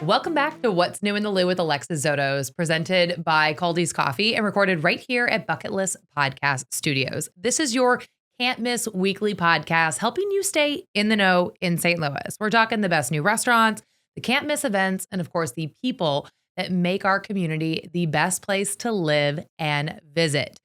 Welcome back to What's New in the Lou with Alexis Zotos, presented by Caldy's Coffee and recorded right here at Bucket List Podcast Studios. This is your can't miss weekly podcast, helping you stay in the know in St. Louis. We're talking the best new restaurants, the can't miss events, and of course, the people that make our community the best place to live and visit.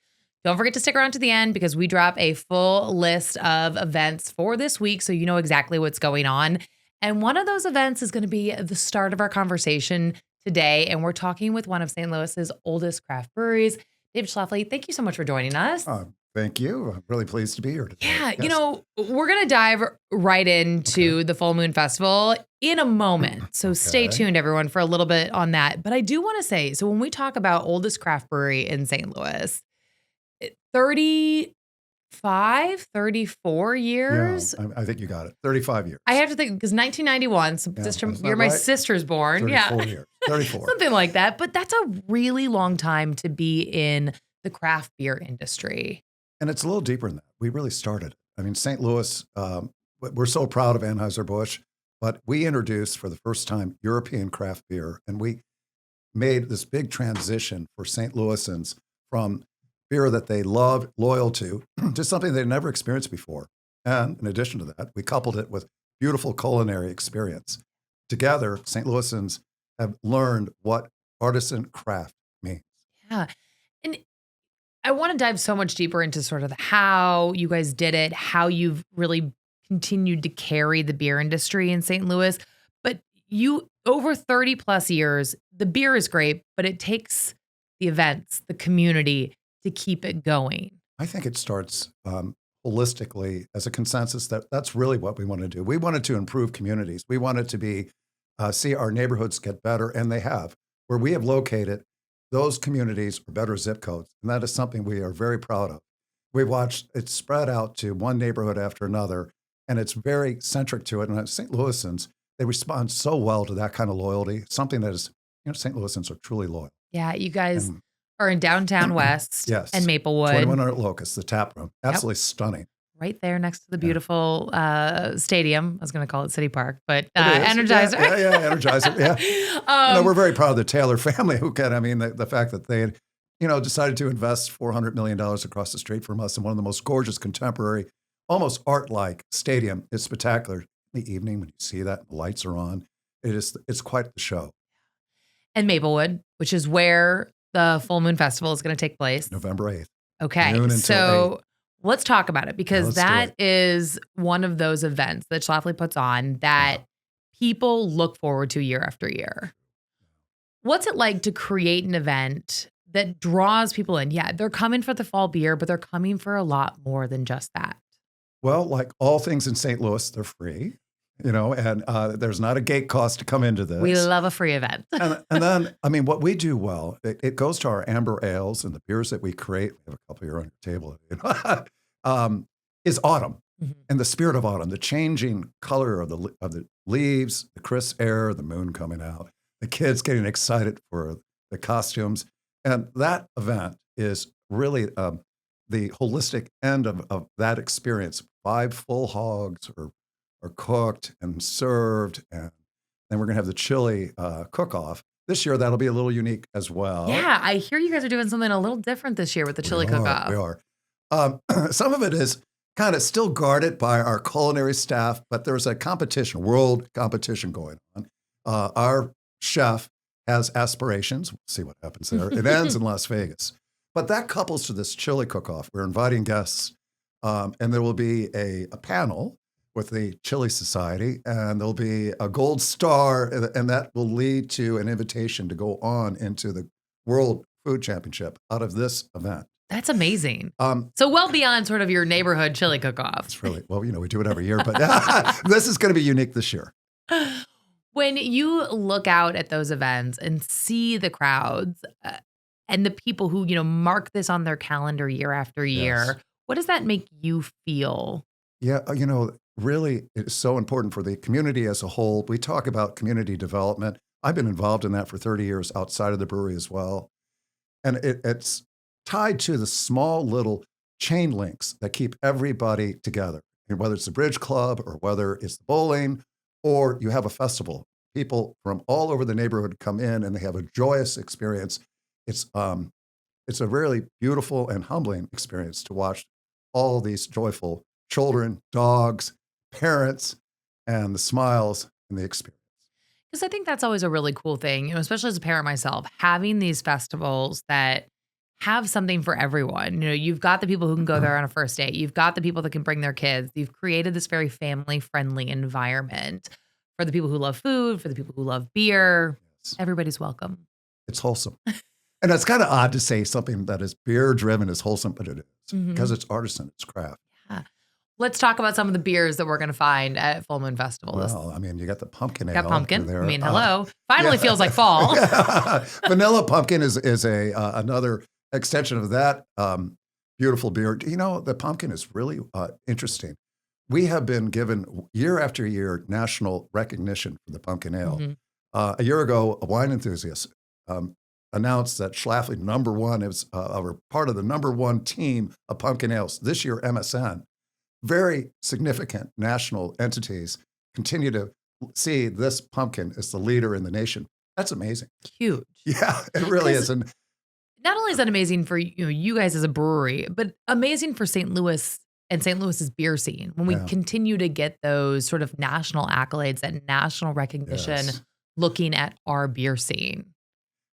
Don't forget to stick around to the end because we drop a full list of events for this week so you know exactly what's going on. And one of those events is going to be the start of our conversation today. And we're talking with one of St. Louis's oldest craft breweries, David Schlafly. Thank you so much for joining us. Thank you. I'm really pleased to be here today. Yeah, Yes. you know, we're going to dive right into the Full Moon Festival in a moment. So stay tuned, everyone, for a little bit on that. But I do want to say, so when we talk about oldest craft brewery in St. Louis, 34 years. Yeah, I think you got it. 35 years. I have to think because 1991, so you're my sister's born. 34 years. 34. Something like that. But that's a really long time to be in the craft beer industry. And it's a little deeper than that. We really started. I mean, St. Louis, we're so proud of Anheuser-Busch, but we introduced for the first time European craft beer. And we made this big transition for St. Louisans from beer that they loved, loyal to something they'd never experienced before. And in addition to that, we coupled it with beautiful culinary experience. Together, St. Louisans have learned what artisan craft means. Yeah. And I want to dive so much deeper into sort of how you guys did it, how you've really continued to carry the beer industry in St. Louis. But you, over 30 plus years, the beer is great, but it takes the events, the community to keep it going. I think it starts holistically as a consensus that that's really what we want to do. We wanted to improve communities. We wanted to be see our neighborhoods get better, and they have. Where we have located, those communities are better zip codes, and that is something we are very proud of. We've watched it spread out to one neighborhood after another, and it's very centric to it. And St. Louisans, they respond so well to that kind of loyalty, something that is, St. Louisans are truly loyal. Yeah, you guys are in downtown West yes. and Maplewood. 2100 Locust, the tap room. Absolutely stunning. Right there next to the beautiful stadium. I was going to call it City Park, but Energizer. Energizer. Energizer. Yeah. We're very proud of the Taylor family who can, the fact that they had, decided to invest $400 million across the street from us in one of the most gorgeous contemporary, almost art-like stadium. It's spectacular. In the evening when you see that, the lights are on. It's quite the show. And Maplewood, which is where the Full Moon Festival is going to take place. November 8th. Okay. So let's talk about it because that is one of those events that Schlafly puts on that people look forward to year after year. What's it like to create an event that draws people in? Yeah, they're coming for the fall beer, but they're coming for a lot more than just that. Well, like all things in St. Louis, they're free. And there's not a gate cost to come into this. We love a free event. and then, what we do well, it goes to our amber ales and the beers that we create. We have a couple here on your table, is autumn and the spirit of autumn, the changing color of the leaves, the crisp air, the moon coming out, the kids getting excited for the costumes. And that event is really the holistic end of that experience. 5 full hogs are cooked and served, and then we're going to have the chili cook-off. This year, that'll be a little unique as well. Yeah, I hear you guys are doing something a little different this year with the chili cook-off. We are. Some of it is kind of still guarded by our culinary staff, but there's a world competition going on. Our chef has aspirations. We'll see what happens there. It ends in Las Vegas. But that couples to this chili cook-off. We're inviting guests, and there will be a panel with the Chili Society, and there'll be a gold star, and that will lead to an invitation to go on into the World Food Championship out of this event. That's amazing. So well beyond sort of your neighborhood chili cook-off. It's really, we do it every year, but this is going to be unique this year. When you look out at those events and see the crowds and the people who, mark this on their calendar year after year, what does that make you feel? Yeah, really, it's so important for the community as a whole. We talk about community development. I've been involved in that for 30 years outside of the brewery as well. And it's tied to the small little chain links that keep everybody together. And whether it's the bridge club or whether it's the bowling or you have a festival, people from all over the neighborhood come in and they have a joyous experience. It's a really beautiful and humbling experience to watch all these joyful children, dogs, parents, and the smiles and the experience. Because I think that's always a really cool thing, especially as a parent myself, having these festivals that have something for everyone. You've got the people who can go there on a first date. You've got the people that can bring their kids. You've created this very family-friendly environment for the people who love food, for the people who love beer. Yes. Everybody's welcome. It's wholesome. And it's kind of odd to say something that is beer-driven is wholesome, but it is because it's artisan, it's craft. Yeah. Let's talk about some of the beers that we're going to find at Full Moon Festival. Well, I mean, you got the pumpkin ale. Got pumpkin. There. I mean, hello. Finally feels like fall. Yeah. Vanilla pumpkin is another extension of that beautiful beer. The pumpkin is really interesting. We have been given year after year national recognition for the pumpkin ale. A year ago, a wine enthusiast announced that Schlafly #1 is part of the #1 team of pumpkin ales. This year, MSN. Very significant national entities continue to see this pumpkin as the leader in the nation. That's amazing. Huge. Yeah, it really is. And not only is that amazing for you guys as a brewery, but amazing for St. Louis and St. Louis's beer scene when we continue to get those sort of national accolades and national recognition looking at our beer scene.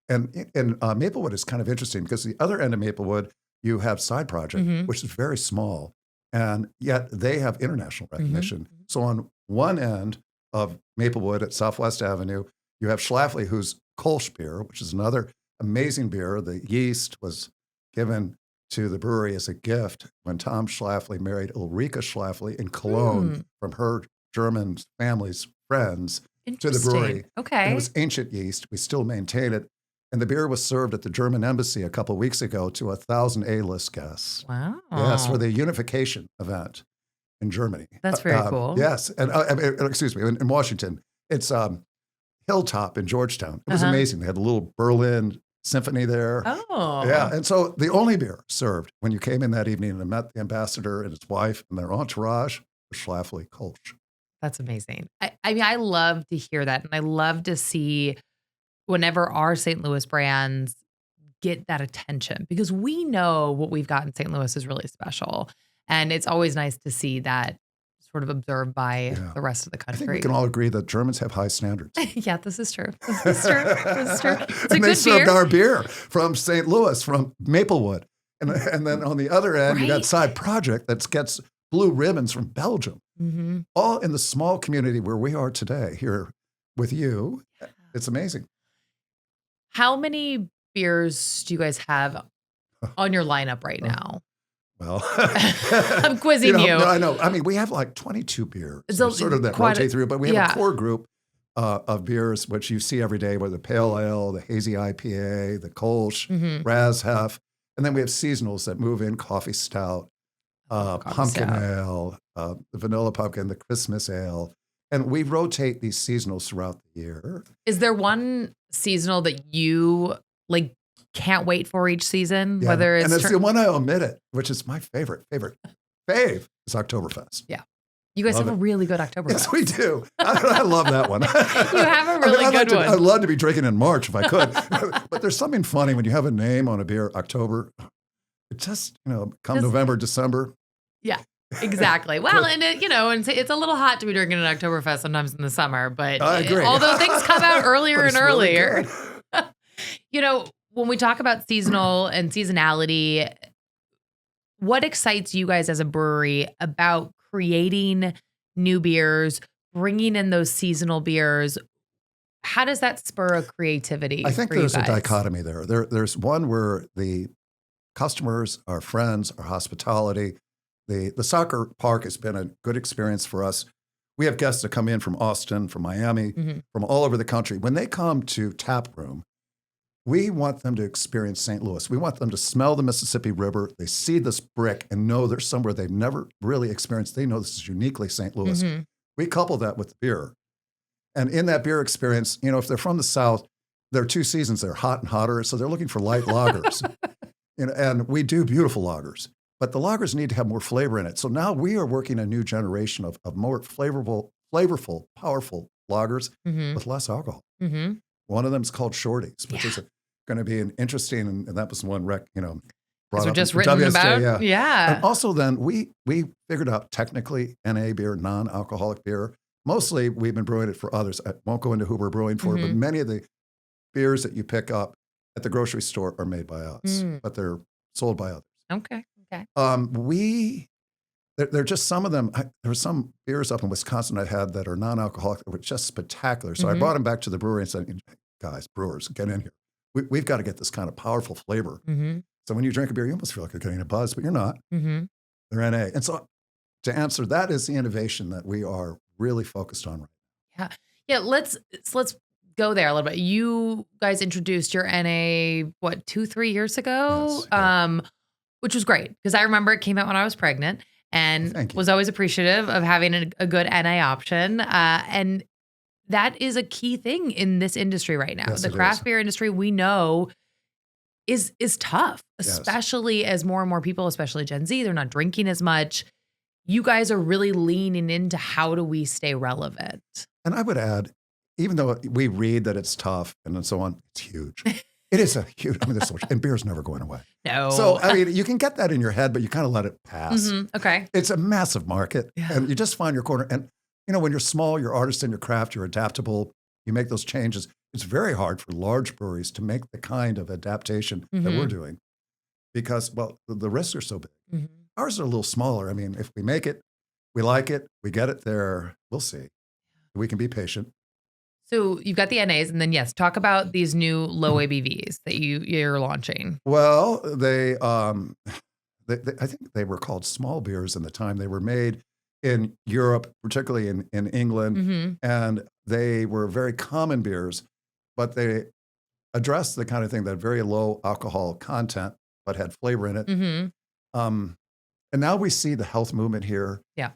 And Maplewood is kind of interesting because the other end of Maplewood, you have Side Project, which is very small. And yet they have international recognition. So on one end of Maplewood at Southwest Avenue, you have Schlafly, who's Kolsch beer, which is another amazing beer. The yeast was given to the brewery as a gift when Tom Schlafly married Ulrika Schlafly in Cologne from her German family's friends to the brewery. Okay. And it was ancient yeast. We still maintain it. And the beer was served at the German embassy a couple of weeks ago to 1,000 A-list guests. Wow. Yes, for the unification event in Germany. That's very cool. Yes. And excuse me, in Washington, it's Hilltop in Georgetown. It was amazing. They had a little Berlin symphony there. Oh. Yeah. And so the only beer served when you came in that evening and met the ambassador and his wife and their entourage was Schlafly Kolsch. That's amazing. I mean, I love to hear that. And I love to see whenever our St. Louis brands get that attention, because we know what we've got in St. Louis is really special. And it's always nice to see that sort of observed by the rest of the country. I think we can all agree that Germans have high standards. Yeah, this is true. This is true. This is true. It's and a they good served beer. our beer from St. Louis, from Maplewood. And then on the other end, you got Side Project that gets blue ribbons from Belgium. All in the small community where we are today here with you. It's amazing. How many beers do you guys have on your lineup right now? Well, I'm quizzing you. No, I know. I mean, we have like 22 beers, So sort of that rotate through, but we have a core group of beers, which you see every day, with the Pale Ale, the Hazy IPA, the Kolsch, Razhef. And then we have seasonals that move in: Coffee Stout, Pumpkin Ale, the Vanilla Pumpkin, the Christmas Ale. And we rotate these seasonals throughout the year. Is there one seasonal that you can't wait for each season? Yeah. Whether it's and it's the one I omitted, which is my favorite fave is Oktoberfest. Yeah. You guys have a really good Oktoberfest. Yes, we do. I love that one. You have a really good one. I'd love to be drinking in March if I could. But there's something funny when you have a name on a beer, October. It just, come November, December. Yeah. Exactly. Well, and it's a little hot to be drinking an Oktoberfest sometimes in the summer, but I agree. Although things come out earlier and earlier, really when we talk about seasonal and seasonality, what excites you guys as a brewery about creating new beers, bringing in those seasonal beers? How does that spur a creativity? I think there's a dichotomy there. There's one where the customers, our friends, our hospitality. The soccer park has been a good experience for us. We have guests that come in from Austin, from Miami, from all over the country. When they come to Tap Room, we want them to experience St. Louis. We want them to smell the Mississippi River. They see this brick and know there's somewhere they've never really experienced. They know this is uniquely St. Louis. We couple that with beer. And in that beer experience, if they're from the South, there are two seasons. They're hot and hotter, so they're looking for light lagers. And we do beautiful lagers. But the lagers need to have more flavor in it. So now we are working a new generation of more flavorful, powerful lagers Mm-hmm. with less alcohol. Mm-hmm. One of them is called Shorties, which Yeah. is going to be an interesting, and that was one Because brought we're up just in written WSJ, about. yeah. Yeah. And also then we figured out technically NA beer, non-alcoholic beer. Mostly we've been brewing it for others. I won't go into who we're brewing for, but many of the beers that you pick up at the grocery store are made by us, but they're sold by others. Okay. Okay. They're just some of them. There were some beers up in Wisconsin I had that are non-alcoholic that were just spectacular. So I brought them back to the brewery and said, guys, brewers, get in here. We've got to get this kind of powerful flavor. Mm-hmm. So when you drink a beer, you almost feel like you're getting a buzz, but you're not. Mm-hmm. They're NA. And so to answer, that is the innovation that we are really focused on right now. Yeah. Let's go there a little bit. You guys introduced your NA, 2-3 years ago? Yes, yeah. Which was great because I remember it came out when I was pregnant and was always appreciative of having a good NA option. And that is a key thing in this industry right now. Yes, the craft beer industry, we know, is tough, especially as more and more people, especially Gen Z, they're not drinking as much. You guys are really leaning into how do we stay relevant? And I would add, even though we read that it's tough and so on, it's huge. It is a huge, there's so much, and beer's never going away. No. So, you can get that in your head, but you kind of let it pass. Mm-hmm. Okay. It's a massive market, and you just find your corner. And, when you're small, you're artist in your craft, you're adaptable, you make those changes. It's very hard for large breweries to make the kind of adaptation that we're doing because, the risks are so big. Mm-hmm. Ours are a little smaller. If we make it, we like it, we get it there, we'll see. We can be patient. So you've got the NAs, and then talk about these new low ABVs that you're launching. Well, they I think they were called small beers in the time. They were made in Europe, particularly in England, and they were very common beers, but they addressed the kind of thing that very low alcohol content, but had flavor in it. And now we see the health movement here. Yeah.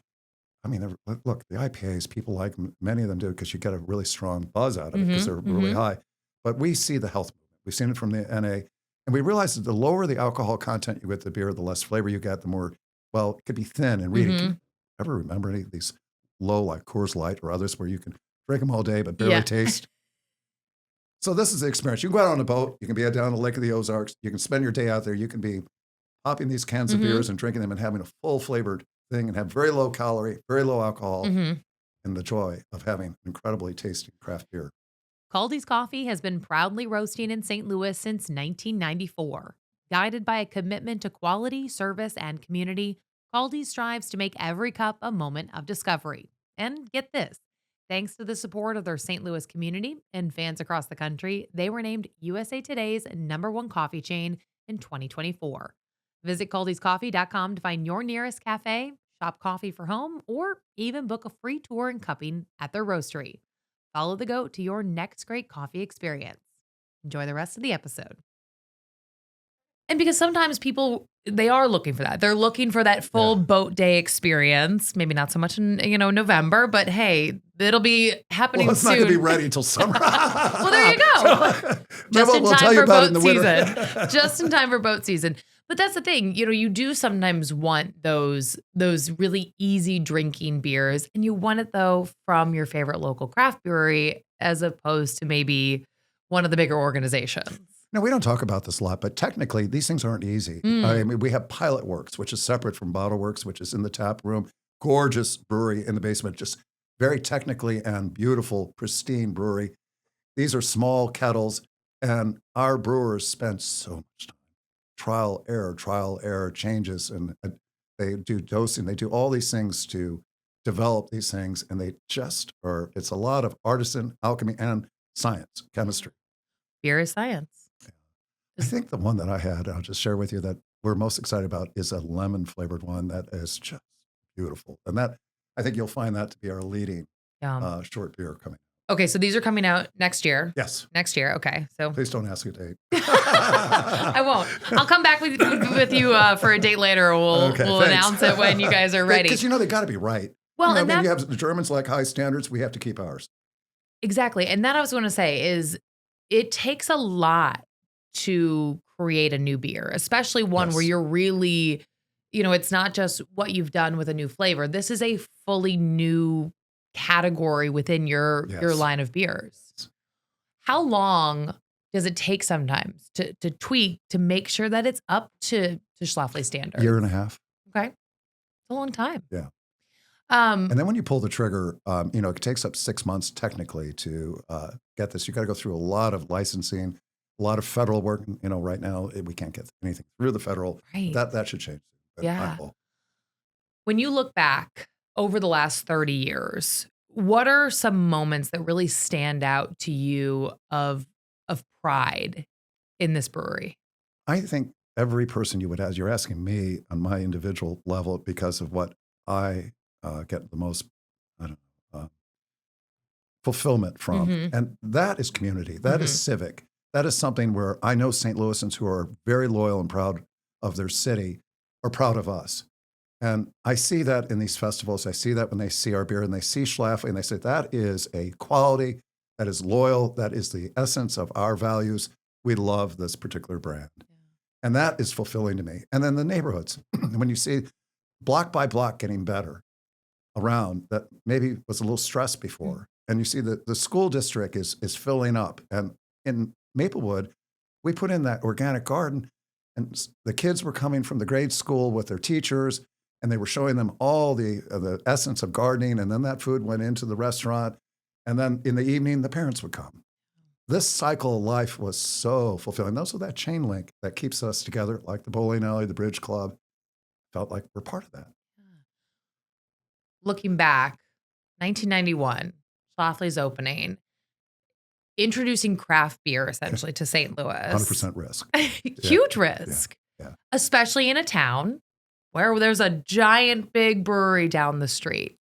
Look, the IPAs, people like them, many of them do because you get a really strong buzz out of it because they're really high. But we see the health movement. We've seen it from the NA. And we realize that the lower the alcohol content you get the beer, the less flavor you get, the more, it could be thin and reedy. Can you ever remember any of these low, like Coors Light or others where you can drink them all day but barely taste? So this is the experience. You can go out on a boat. You can be down the Lake of the Ozarks. You can spend your day out there. You can be popping these cans of beers and drinking them and having a full flavored thing and have very low calorie, very low alcohol, and the joy of having incredibly tasty craft beer. Caldy's Coffee has been proudly roasting in St. Louis since 1994. Guided by a commitment to quality, service, and community, Caldy's strives to make every cup a moment of discovery. And get this, thanks to the support of their St. Louis community and fans across the country, they were named USA Today's #1 coffee chain in 2024. Visit Caldy'sCoffee.com to find your nearest cafe, shop coffee for home, or even book a free tour and cupping at their roastery. Follow the goat to your next great coffee experience. Enjoy the rest of the episode. And because sometimes people, they are looking for that. They're looking for that full boat day experience. Maybe not so much in, November, but hey, it'll be happening soon. It's not going to be ready until summer. Well, there you go. Just in time for boat season. Just in time for boat season. But that's the thing, you do sometimes want those really easy drinking beers, and you want it though from your favorite local craft brewery as opposed to maybe one of the bigger organizations. No, we don't talk about this a lot, but technically these things aren't easy. We have Pilotworks, which is separate from Bottleworks, which is in the tap room. Gorgeous brewery in the basement, just very technically and beautiful, pristine brewery. These are small kettles, and our brewers spend so much time. Trial, error, changes, and they do dosing. They do all these things to develop these things, and they just are, it's a lot of artisan, alchemy, and science, chemistry. Beer is science. I think the one that I had, I'll just share with you that we're most excited about is a lemon-flavored one that is just beautiful. And that, I think you'll find that to be our leading short beer coming. Okay, so these are coming out next year. Yes. Next year, okay. So please don't ask a date. I won't. I'll come back with you for a date later. We'll announce it when you guys are ready. Because they got to be right. Well, and you have the Germans like high standards. We have to keep ours. Exactly, and that I was going to say is it takes a lot to create a new beer, especially one where you're really, it's not just what you've done with a new flavor. This is a fully new category within your Yes. line of beers. How long does it take sometimes to tweak to make sure that it's up to Schlafly standards? Year and a half. Okay. It's a long time. Yeah. Um, And then when you pull the trigger, it takes up 6 months technically to get this. You got to go through a lot of licensing, a lot of federal work. Right now we can't get anything through the federal. right. That should change. But Yeah. I hope. When you look back over the last 30 years, what are some moments that really stand out to you of pride in this brewery? I think every person you would ask, you're asking me on my individual level because of what I get the most, I don't know, fulfillment from. Mhm. And that is community. That is Mhm. civic. That is something where I know St. Louisans who are very loyal and proud of their city are proud of us. And I see that in these festivals. I see that when they see our beer and they see Schlafly and they say, that is a quality, that is loyal, that is the essence of our values. We love this particular brand. And that is fulfilling to me. And then the neighborhoods, when you see block by block getting better around that maybe was a little stressed before. And you see that the school district is filling up. And in Maplewood, we put in that organic garden and the kids were coming from the grade school with their teachers and they were showing them all the essence of gardening. And then that food went into the restaurant. And then in the evening, the parents would come. This cycle of life was so fulfilling. Those are that chain link that keeps us together, like the bowling alley, the bridge club. Felt like we're part of that. Looking back, 1991, Schlafly's opening, introducing craft beer essentially to St. Louis. 100% risk. Huge risk, Yeah. especially in a town where there's a giant big brewery down the street.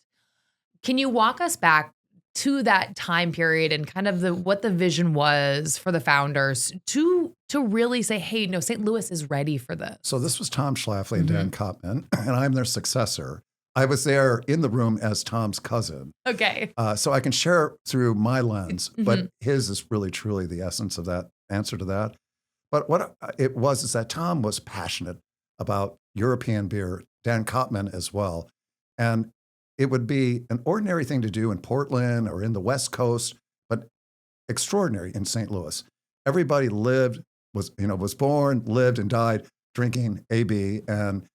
Can you walk us back to that time period and kind of what the vision was for the founders to really say, hey, no, St. Louis is ready for this? So this was Tom Schlafly and Dan Kopman, and I'm their successor. I was there in the room as Tom's cousin. Okay. So I can share through my lens, but his is really, truly the essence of that answer to that. But what it was is that Tom was passionate about European beer, Dan Kopman as well. And it would be an ordinary thing to do in Portland or in the West Coast, but extraordinary in St. Louis. Everybody was born, lived, and died drinking AB, and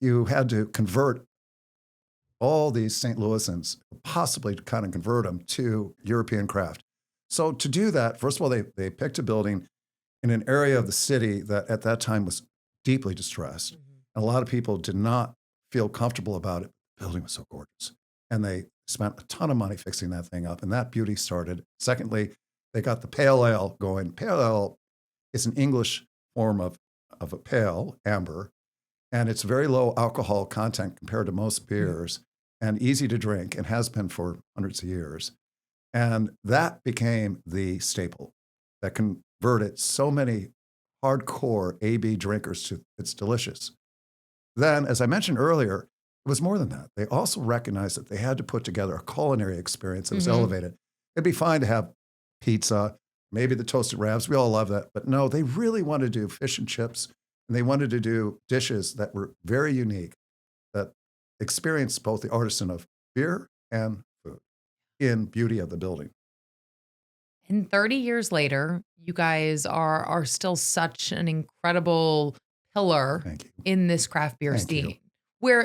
you had to convert all these St. Louisans, possibly to kind of convert them to European craft. So to do that, first of all, they picked a building in an area of the city that at that time was deeply distressed. And a lot of people did not feel comfortable about it. The building was so gorgeous. And they spent a ton of money fixing that thing up, and that beauty started. Secondly, they got the pale ale going. Pale ale is an English form of a pale, amber, and it's very low alcohol content compared to most beers and easy to drink and has been for hundreds of years. And that became the staple that converted so many hardcore AB drinkers to it's delicious. Then, as I mentioned earlier, it was more than that. They also recognized that they had to put together a culinary experience that was elevated. It'd be fine to have pizza, maybe the toasted wraps. We all love that. But no, they really wanted to do fish and chips, and they wanted to do dishes that were very unique, that experienced both the artisan of beer and food in beauty of the building. And 30 years later, you guys are still such an incredible pillar Thank you. in this craft beer Thank you. scene,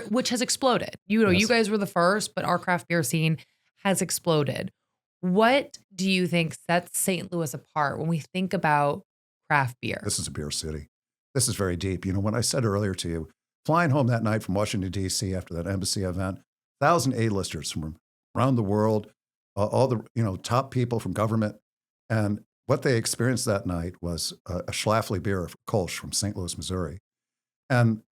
which has exploded. You Yes. guys were the first, but our craft beer scene has exploded. What do you think sets St. Louis apart when we think about craft beer? This is a beer city. This is very deep. When I said earlier to you, flying home that night from Washington, D.C. after that embassy event, 1,000 A-listers from around the world, all the top people from government. And what they experienced that night was a Schlafly Beer Kolsch from St. Louis, Missouri. And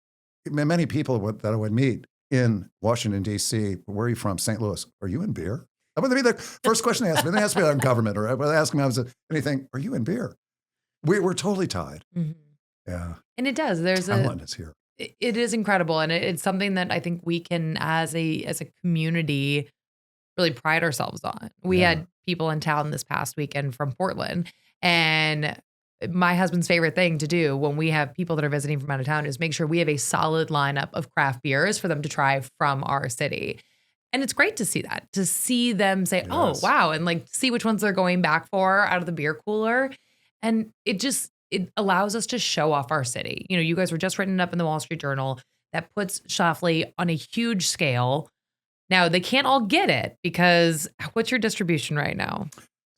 many people that I would meet in Washington, D.C., where are you from? St. Louis. Are you in beer? That would be the first question they asked me. They asked me about government, or they asked me, anything, are you in beer? We're totally tied. Yeah. And it does. Talent is here. It is incredible. And it's something that I think we can, as a community, really pride ourselves on. We had people in town this past weekend from Portland, and my husband's favorite thing to do when we have people that are visiting from out of town is make sure we have a solid lineup of craft beers for them to try from our city. And it's great to see that, to see them say, oh, Yes. wow. And like see which ones they're going back for out of the beer cooler. And it allows us to show off our city. You know, you guys were just written up in the Wall Street Journal. That puts Schlafly on a huge scale. Now they can't all get it because what's your distribution right now?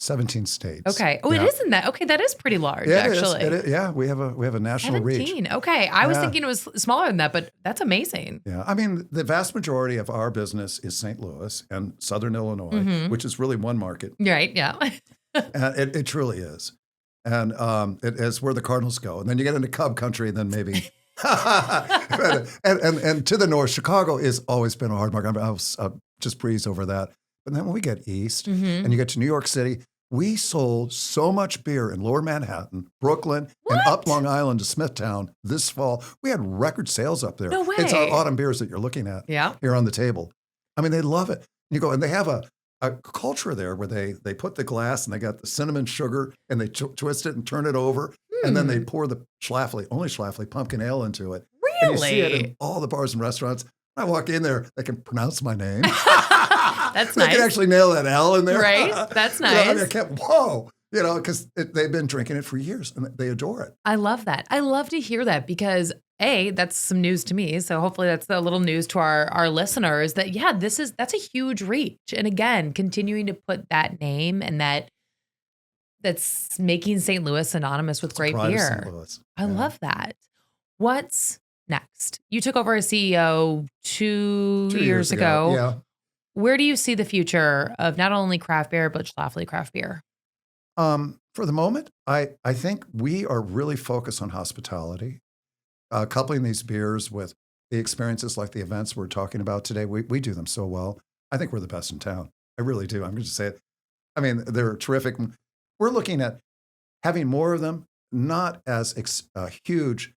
17 states. Okay. Oh, Yeah. it isn't that. Okay. That is pretty large, Yeah, actually. It is. Yeah, we have a national 17. reach. Okay. I was Yeah. thinking it was smaller than that, but that's amazing. Yeah, I mean, the vast majority of our business is St. Louis and Southern Illinois, which is really one market. Right. Yeah. And it truly is. And it is where the Cardinals go. And then you get into Cub country, and then maybe. and to the north, Chicago has always been a hard market. I'll just breeze over that. But then when we get east and you get to New York City, we sold so much beer in Lower Manhattan, Brooklyn, and up Long Island to Smithtown this fall. We had record sales up there. No way. It's our autumn beers that you're looking at here on the table. I mean, they love it. You go, and they have a culture there where they put the glass and they got the cinnamon sugar and they twist it and turn it over. And then they pour the only Schlafly pumpkin ale into it. Really? And you see it in all the bars and restaurants. I walk in there, they can pronounce my name. That's They nice. can actually nail that L in there. Right? That's nice. You know, I mean, I kept, whoa, you know, because they've been drinking it for years and they adore it. I love that. I love to hear that because that's some news to me. So hopefully that's a little news to our listeners that, yeah, that's a huge reach. And again, continuing to put that name and that's making St. Louis synonymous with great Pride of beer. St. Louis. I love that. What's next? You took over as CEO two years ago. Yeah. Where do you see the future of not only craft beer, but Schlafly craft beer? For the moment, I think we are really focused on hospitality, coupling these beers with the experiences like the events we're talking about today. We do them so well. I think we're the best in town. I really do. I'm going to say it. I mean, they're terrific. We're looking at having more of them, not as huge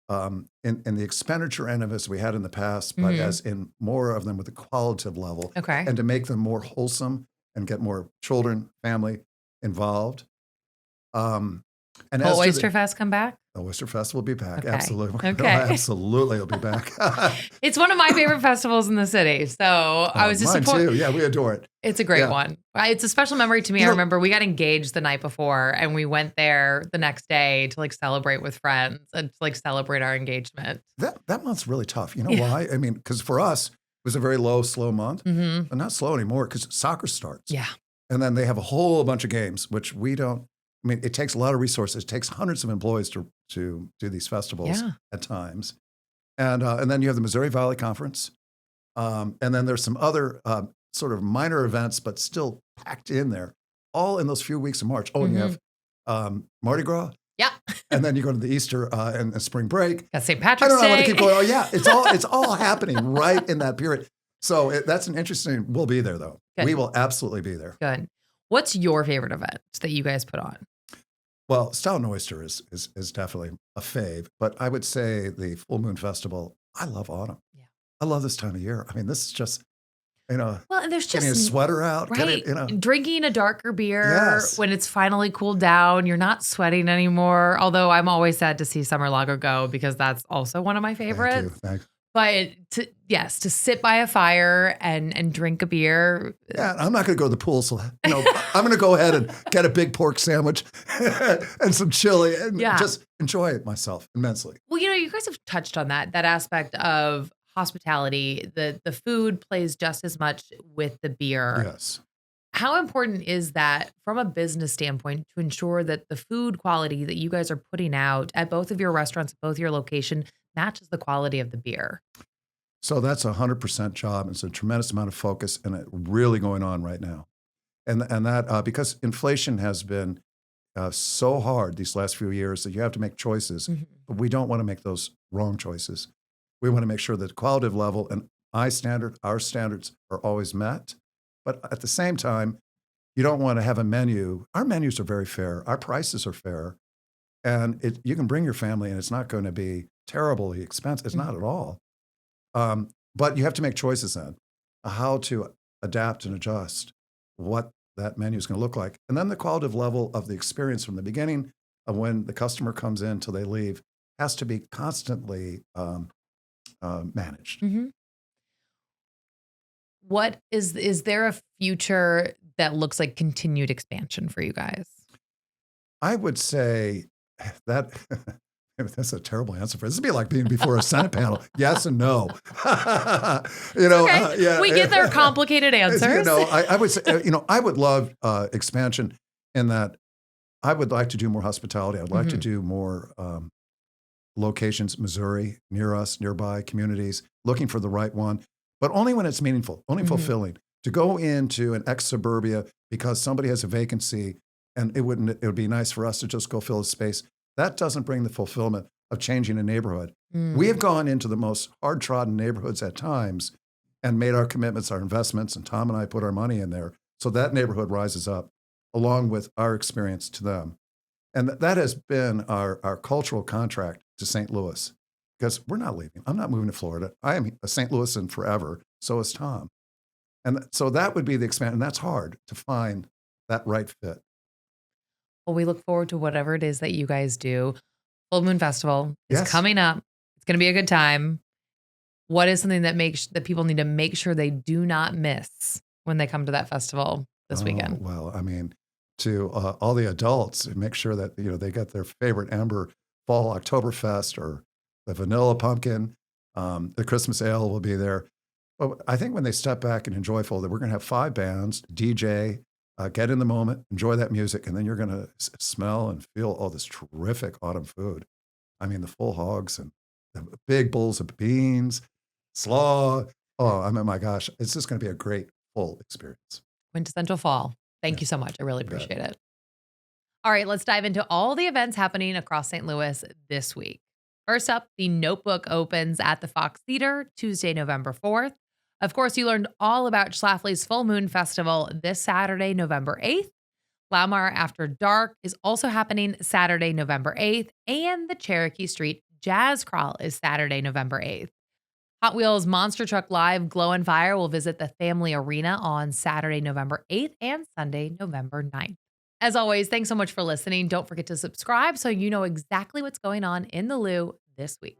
in the expenditure end of it as we had in the past, but as in more of them with a qualitative level. Okay. And to make them more wholesome and get more children, family involved. And Will Oyster Fest come back? The Oyster Fest will be back. Okay. Absolutely. Okay. Absolutely, it'll be back. It's one of my favorite festivals in the city. So I was mine disappointed. too. Yeah, we adore it. It's a great one. It's a special memory to me. I remember we got engaged the night before and we went there the next day to like celebrate with friends and to like celebrate our engagement. That month's really tough. You know why? I mean, because for us, it was a very low, slow month, but not slow anymore because soccer starts. Yeah. And then they have a whole bunch of games, which we don't. I mean, it takes a lot of resources. It takes hundreds of employees to do these festivals at times. And then you have the Missouri Valley Conference. And then there's some other sort of minor events, but still packed in there, all in those few weeks of March. Oh, and you have Mardi Gras. Yeah. And then you go to the Easter and spring break. Got St. I Patrick's don't know. I'm going Day. to keep going. Oh, yeah. It's all happening right in that period. So that's an interesting, we'll be there though. Good. We will absolutely be there. Good. What's your favorite event that you guys put on? Well, Stout and Oyster is definitely a fave, but I would say the Full Moon Festival, I love autumn. Yeah. I love this time of year. I mean, this is just, Well, and there's getting a just sweater out, right. getting, Drinking a darker beer Yes. when it's finally cooled down. You're not sweating anymore. Although I'm always sad to see Summer Lager go because that's also one of my favorites. Thank you. But to sit by a fire and drink a beer. Yeah, I'm not going to go to the pool, so I'm going to go ahead and get a big pork sandwich and some chili and just enjoy it myself immensely. Well, you guys have touched on that aspect of hospitality. The food plays just as much with the beer. Yes. How important is that from a business standpoint to ensure that the food quality that you guys are putting out at both of your restaurants, both your location, matches the quality of the beer? So that's 100% job. It's a tremendous amount of focus and it really going on right now. And that because inflation has been so hard these last few years that you have to make choices, but we don't want to make those wrong choices. We want to make sure that the qualitative level and our standards are always met. But at the same time, you don't want to have a menu. Our menus are very fair. Our prices are fair. And you can bring your family and it's not going to be terribly expensive. It's not at all. But you have to make choices then, how to adapt and adjust what that menu is going to look like. And then the qualitative level of the experience from the beginning of when the customer comes in till they leave has to be constantly managed. Is there a future that looks like continued expansion for you guys? I would say that that's a terrible answer for this. Would be like being before a Senate panel. Yes and no. Okay. Yeah. We get their complicated answers. I would say, I would love expansion in that I would like to do more hospitality. I'd like to do more locations, Missouri, near us, nearby communities, looking for the right one, but only when it's meaningful, only fulfilling. To go into an ex-suburbia because somebody has a vacancy and it would be nice for us to just go fill a space. That doesn't bring the fulfillment of changing a neighborhood. We have gone into the most hard-trodden neighborhoods at times and made our commitments, our investments, and Tom and I put our money in there. So that neighborhood rises up along with our experience to them. And that has been our cultural contract to St. Louis, because we're not leaving. I'm not moving to Florida. I am a St. Louisan forever. So is Tom. And so that would be the expansion. And that's hard to find that right fit. Well, we look forward to whatever it is that you guys do. Full Moon Festival is Yes. coming up. It's going to be a good time. What is something that people need to make sure they do not miss when they come to that festival this weekend? Well, I mean, to all the adults, make sure that they get their favorite Amber Fall Oktoberfest or the Vanilla Pumpkin. The Christmas Ale will be there. But I think when they step back and enjoy Fall, that we're going to have 5 bands, DJ, get in the moment, enjoy that music, and then you're going to smell and feel all this terrific autumn food. I mean, the full hogs and the big bowls of beans, slaw. Oh, I mean, my gosh, it's just going to be a great full experience. Quintessential fall. Thank you so much. I really appreciate it. All right, let's dive into all the events happening across St. Louis this week. First up, the Notebook opens at the Fox Theater Tuesday, November 4th. Of course, you learned all about Schlafly's Full Moon Festival this Saturday, November 8th. Loudmire After Dark is also happening Saturday, November 8th. And the Cherokee Street Jazz Crawl is Saturday, November 8th. Hot Wheels Monster Truck Live Glow and Fire will visit the Family Arena on Saturday, November 8th and Sunday, November 9th. As always, thanks so much for listening. Don't forget to subscribe so you know exactly what's going on in the Lou this week.